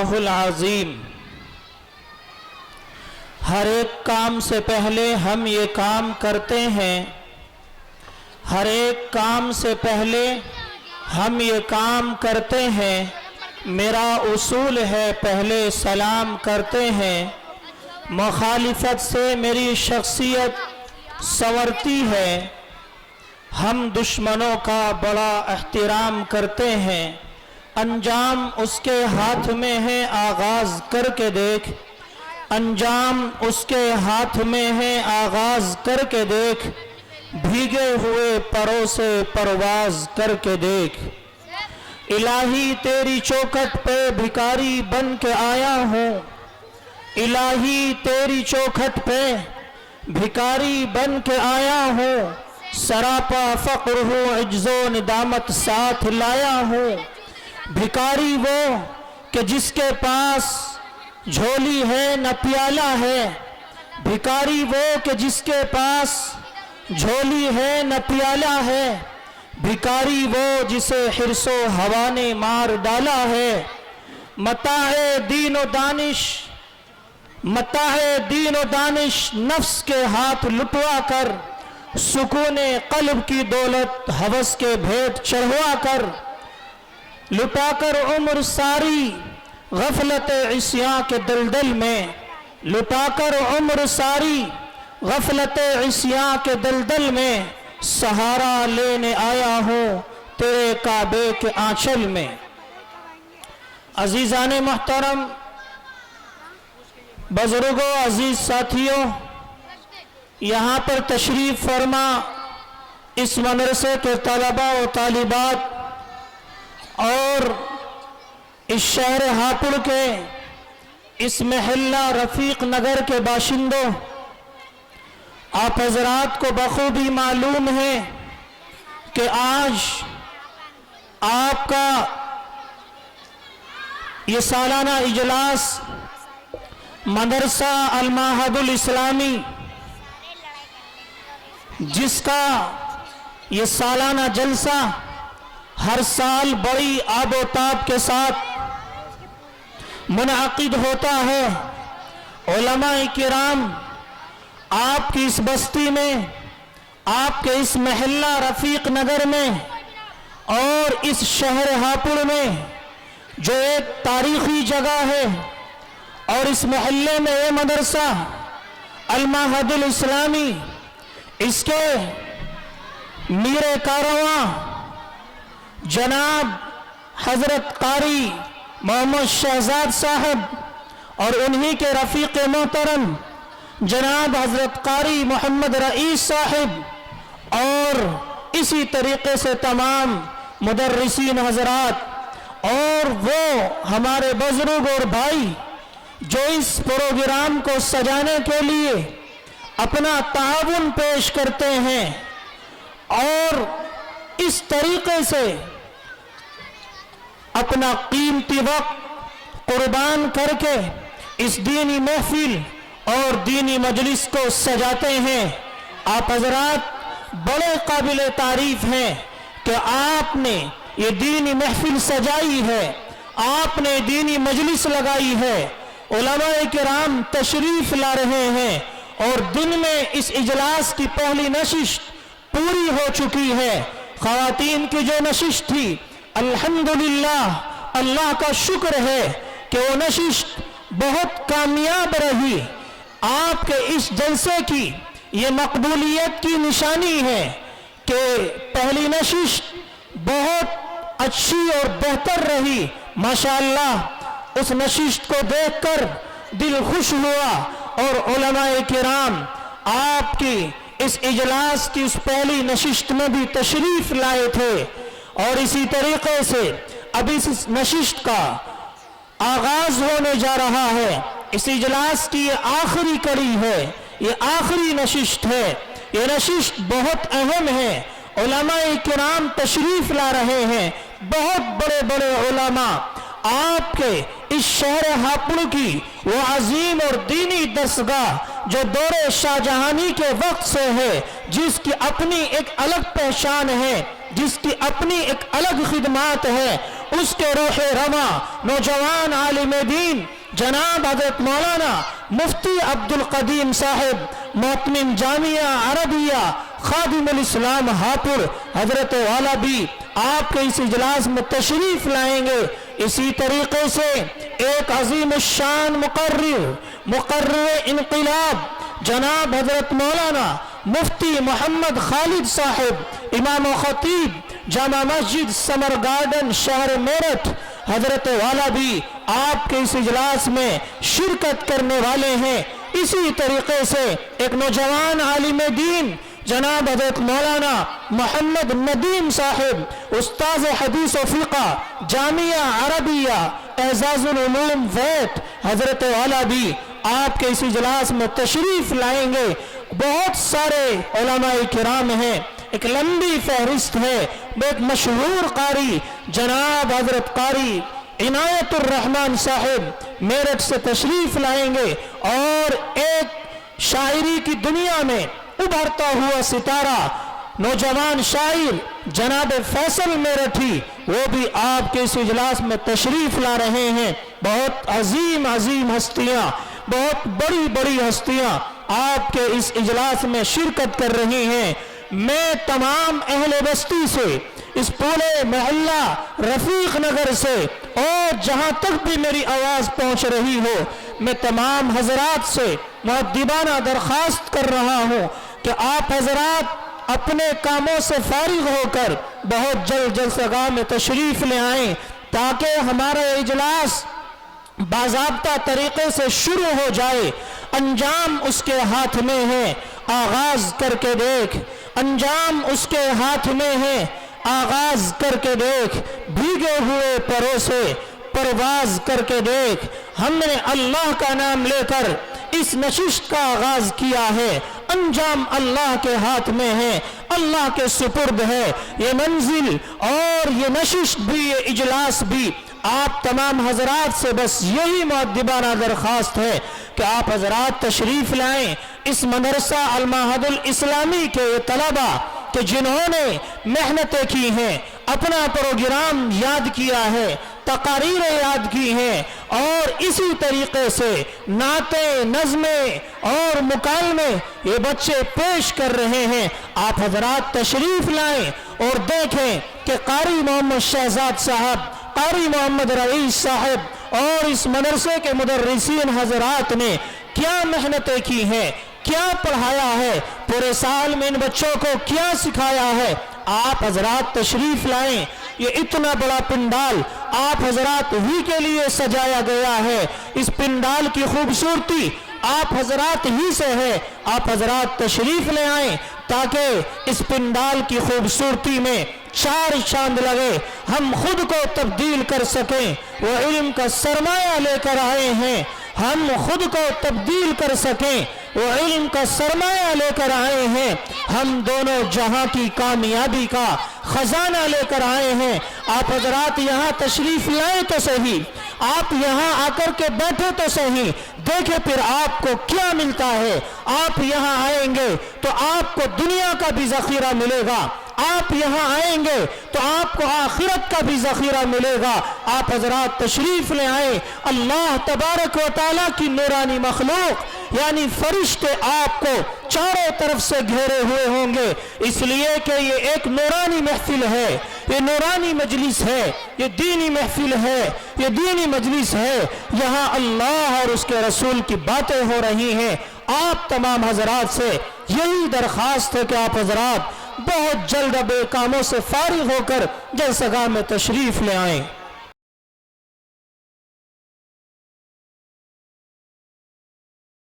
اللہ العظیم۔ ہر ایک کام سے پہلے ہم یہ کام کرتے ہیں، ہر ایک کام سے پہلے ہم یہ کام کرتے ہیں، میرا اصول ہے پہلے سلام کرتے ہیں، مخالفت سے میری شخصیت سنورتی ہے، ہم دشمنوں کا بڑا احترام کرتے ہیں، انجام اس کے ہاتھ میں ہے آغاز کر کے دیکھ، انجام اس کے ہاتھ میں ہے آغاز کر کے دیکھ، بھیگے ہوئے پروں سے پرواز کر کے دیکھ۔ الہی تیری چوکھٹ پہ بھکاری بن کے آیا ہوں، الہی تیری چوکھٹ پہ بھکاری بن کے آیا ہوں، سراپا فقر ہوں عجز و ندامت ساتھ لایا ہوں۔ بھکاری وہ کہ جس کے پاس جھولی ہے نہ پیالہ ہے، بھکاری وہ کہ جس کے پاس جھولی ہے نہ پیالہ ہے، بھکاری وہ جسے حرص و ہوا نے مار ڈالا ہے۔ متاع دین و دانش، متاع دین و دانش نفس کے ہاتھ لٹوا کر، سکون قلب کی دولت ہوس کے بھیٹ چڑھوا کر، لٹا کر عمر ساری غفلت عصیاں کے دلدل میں، لٹا کر عمر ساری غفلت عصیاں کے دلدل میں، سہارا لینے آیا ہوں تیرے کعبے کے آنچل میں۔ عزیزان محترم، بزرگوں، عزیز ساتھیوں، یہاں پر تشریف فرما اس مدرسے کے طلباء و طالبات اور اس شہر ہاپوڑ کے اس محلہ رفیق نگر کے باشندوں، آپ حضرات کو بخوبی معلوم ہے کہ آج آپ کا یہ سالانہ اجلاس مدرسہ المعہد الاسلامی، جس کا یہ سالانہ جلسہ ہر سال بڑی آب و تاب کے ساتھ منعقد ہوتا ہے، علماء کرام آپ کی اس بستی میں، آپ کے اس محلہ رفیق نگر میں اور اس شہر ہاپوڑ میں جو ایک تاریخی جگہ ہے، اور اس محلے میں یہ مدرسہ المعہد الاسلامی، اس کے میر کارواں جناب حضرت قاری محمد شہزاد صاحب اور انہی کے رفیق محترم جناب حضرت قاری محمد رئیس صاحب اور اسی طریقے سے تمام مدرسین حضرات اور وہ ہمارے بزرگ اور بھائی جو اس پروگرام کو سجانے کے لیے اپنا تعاون پیش کرتے ہیں اور اس طریقے سے اپنا قیمتی وقت قربان کر کے اس دینی محفل اور دینی مجلس کو سجاتے ہیں۔ آپ حضرات بڑے قابل تعریف ہیں کہ آپ نے یہ دینی محفل سجائی ہے، آپ نے دینی مجلس لگائی ہے، علماء کرام تشریف لا رہے ہیں اور دن میں اس اجلاس کی پہلی نشست پوری ہو چکی ہے۔ خواتین کی جو نشست تھی، الحمدللہ اللہ کا شکر ہے کہ وہ نشست بہت کامیاب رہی۔ آپ کے اس جلسے کی یہ مقبولیت کی نشانی ہے کہ پہلی نشست بہت اچھی اور بہتر رہی۔ ماشاءاللہ اس نشست کو دیکھ کر دل خوش ہوا اور علماء کرام آپ کی اس اجلاس کی اس پہلی نشست میں بھی تشریف لائے تھے، اور اسی طریقے سے اب اس نشست کا آغاز ہونے جا رہا ہے۔ اس اجلاس کی یہ آخری کڑی ہے، یہ آخری نشست ہے، یہ نشست بہت اہم ہے۔ علماء کرام تشریف لا رہے ہیں، بہت بڑے بڑے علماء آپ کے اس شہر ہاپوڑ کی وہ عظیم اور دینی درسگاہ جو دور شاہ جہانی کے وقت سے ہے، جس کی اپنی ایک الگ پہچان ہے، جس کی اپنی ایک الگ خدمات ہے، اس کے روح رواں نوجوان عالم دین جناب حضرت مولانا مفتی عبدالقدیم صاحب محتمم جامعہ عربیہ خادم الاسلام ہاپوڑ حضرت والا بھی آپ کے اس اجلاس میں تشریف لائیں گے۔ اسی طریقے سے ایک عظیم الشان مقرر انقلاب جناب حضرت مولانا مفتی محمد خالد صاحب امام و خطیب جامع مسجد سمر گارڈن شہر میرٹھ حضرت والا بھی آپ کے اس اجلاس میں شرکت کرنے والے ہیں۔ اسی طریقے سے ایک نوجوان عالم دین جناب حضرت مولانا محمد ندیم صاحب استاذ حدیث و فقہ جامعہ عربیہ اعزاز العلوم ویت حضرت والا بھی آپ کے اس اجلاس میں تشریف لائیں گے۔ بہت سارے علماء کرام ہیں، ایک لمبی فہرست ہے۔ ایک مشہور قاری جناب حضرت قاری عنایت الرحمن صاحب میرٹھ سے تشریف لائیں گے، اور ایک شاعری کی دنیا میں ابھرتا ہوا ستارہ نوجوان شاعر جناب فیصل میرٹھی وہ بھی آپ کے اس اجلاس میں تشریف لا رہے ہیں۔ بہت عظیم ہستیاں، بہت بڑی بڑی ہستیاں آپ کے اس اجلاس میں شرکت کر رہی ہیں۔ میں تمام اہل بستی سے، اس پورے محلہ رفیق نگر سے، اور جہاں تک بھی میری آواز پہنچ رہی ہو، میں تمام حضرات سے مؤدبانہ درخواست کر رہا ہوں کہ آپ حضرات اپنے کاموں سے فارغ ہو کر بہت جلد جلسگاہ میں تشریف لے آئیں، تاکہ ہمارا اجلاس باضابطہ طریقے سے شروع ہو جائے۔ انجام اس کے ہاتھ میں ہے، آغاز کر کے دیکھ، انجام اس کے ہاتھ میں ہے، آغاز کر کے دیکھ، بھیگے ہوئے پروں سے پرواز کر کے دیکھ۔ ہم نے اللہ کا نام لے کر اس نشست کا آغاز کیا ہے، انجام اللہ کے ہاتھ میں ہے، اللہ کے سپرد ہے یہ منزل اور یہ نشست بھی، یہ اجلاس بھی۔ آپ تمام حضرات سے بس یہی مؤدبانہ درخواست ہے کہ آپ حضرات تشریف لائیں۔ اس مدرسہ المعہد الاسلامی کے طلبہ کہ جنہوں نے محنتیں کی ہیں، اپنا پروگرام یاد کیا ہے، تقاریر یاد کی ہیں، اور اسی طریقے سے نعتیں، نظمیں اور مکالمے یہ بچے پیش کر رہے ہیں۔ آپ حضرات تشریف لائیں اور دیکھیں کہ قاری محمد شہزاد صاحب، قاری محمد رئیس صاحب اور اس مدرسے کے مدرسین حضرات نے کیا محنتیں کی ہیں، کیا پڑھایا ہے، پورے سال میں ان بچوں کو کیا سکھایا ہے۔ آپ حضرات تشریف لائیں۔ یہ اتنا بڑا پنڈال آپ حضرات ہی کے لیے سجایا گیا ہے۔ اس پنڈال کی خوبصورتی آپ حضرات ہی سے ہے۔ آپ حضرات تشریف لے آئیں تاکہ اس پنڈال کی خوبصورتی میں چار چاند لگے، ہم خود کو تبدیل کر سکیں۔ وہ علم کا سرمایہ لے کر آئے ہیں، ہم خود کو تبدیل کر سکیں۔ وہ علم کا سرمایہ لے کر آئے ہیں، ہم دونوں جہاں کی کامیابی کا خزانہ لے کر آئے ہیں۔ آپ حضرات یہاں تشریف لائیں تو صحیح، آپ یہاں آ کر کے بیٹھے تو صحیح، دیکھیں پھر آپ کو کیا ملتا ہے۔ آپ یہاں آئیں گے تو آپ کو دنیا کا بھی ذخیرہ ملے گا، آپ یہاں آئیں گے تو آپ کو آخرت کا بھی ذخیرہ ملے گا۔ آپ حضرات تشریف لے آئیں۔ اللہ تبارک و تعالیٰ کی نورانی مخلوق یعنی فرشتے آپ کو چاروں طرف سے گھیرے ہوئے ہوں گے، اس لیے کہ یہ ایک نورانی محفل ہے، یہ نورانی مجلس ہے، یہ دینی محفل ہے، یہ دینی مجلس ہے۔ یہاں اللہ اور اس کے رسول کی باتیں ہو رہی ہیں۔ آپ تمام حضرات سے یہی درخواست ہے کہ آپ حضرات بہت جلد اب کاموں سے فارغ ہو کر جلسگاہ میں تشریف لے آئیں۔